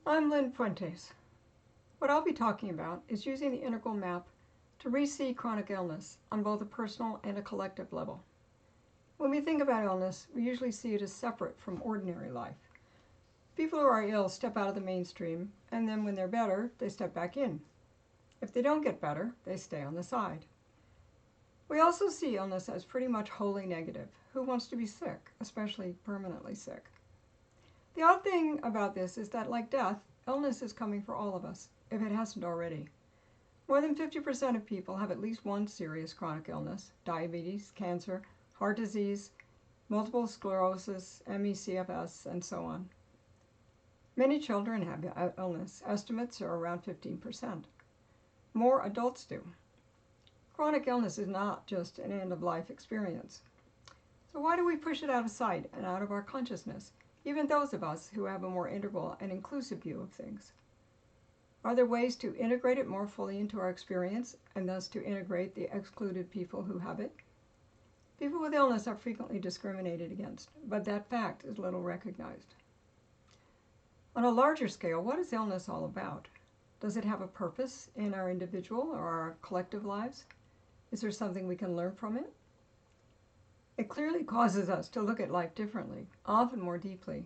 I'm Lynn Fuentes. What I'll be talking about is using the integral map to re-see chronic illness on both a personal and a collective level. When we think about illness, we usually see it as separate from ordinary life. People who are ill step out of the mainstream, and then when they're better, they step back in. If they don't get better, they stay on the side. We also see illness as pretty much wholly negative. Who wants to be sick, especially permanently sick? The odd thing about this is that, like death, illness is coming for all of us, if it hasn't already. More than 50% of people have at least one serious chronic illness: diabetes, cancer, heart disease, multiple sclerosis, ME/CFS, and so on. Many children have illness. Estimates are around 15%. More adults do. Chronic illness is not just an end-of-life experience. So why do we push it out of sight and out of our consciousness, even those of us who have a more integral and inclusive view of things? Are there ways to integrate it more fully into our experience, and thus to integrate the excluded people who have it? People with illness are frequently discriminated against, but that fact is little recognized. On a larger scale, what is illness all about? Does it have a purpose in our individual or our collective lives? Is there something we can learn from it? It clearly causes us to look at life differently, often more deeply.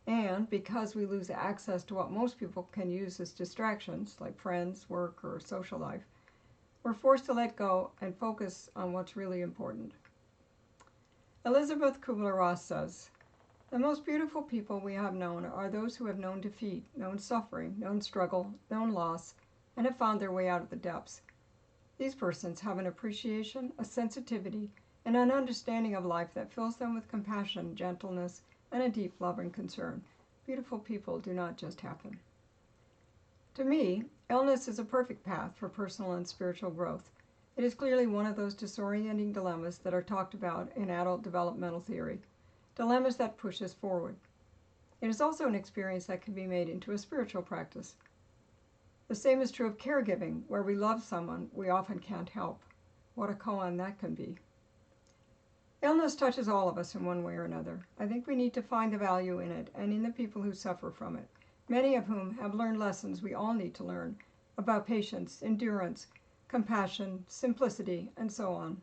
And because we lose access to what most people can use as distractions, like friends, work, or social life, we're forced to let go and focus on what's really important. Elizabeth Kubler-Ross says, "The most beautiful people we have known are those who have known defeat, known suffering, known struggle, known loss, and have found their way out of the depths. These persons have an appreciation, a sensitivity, and an understanding of life that fills them with compassion, gentleness, and a deep love and concern. Beautiful people do not just happen." To me, illness is a perfect path for personal and spiritual growth. It is clearly one of those disorienting dilemmas that are talked about in adult developmental theory, dilemmas that push us forward. It is also an experience that can be made into a spiritual practice. The same is true of caregiving, where we love someone we often can't help. What a koan that can be. Illness touches all of us in one way or another. I think we need to find the value in it and in the people who suffer from it, many of whom have learned lessons we all need to learn about patience, endurance, compassion, simplicity, and so on,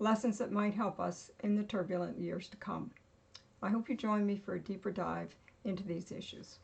lessons that might help us in the turbulent years to come. I hope you join me for a deeper dive into these issues.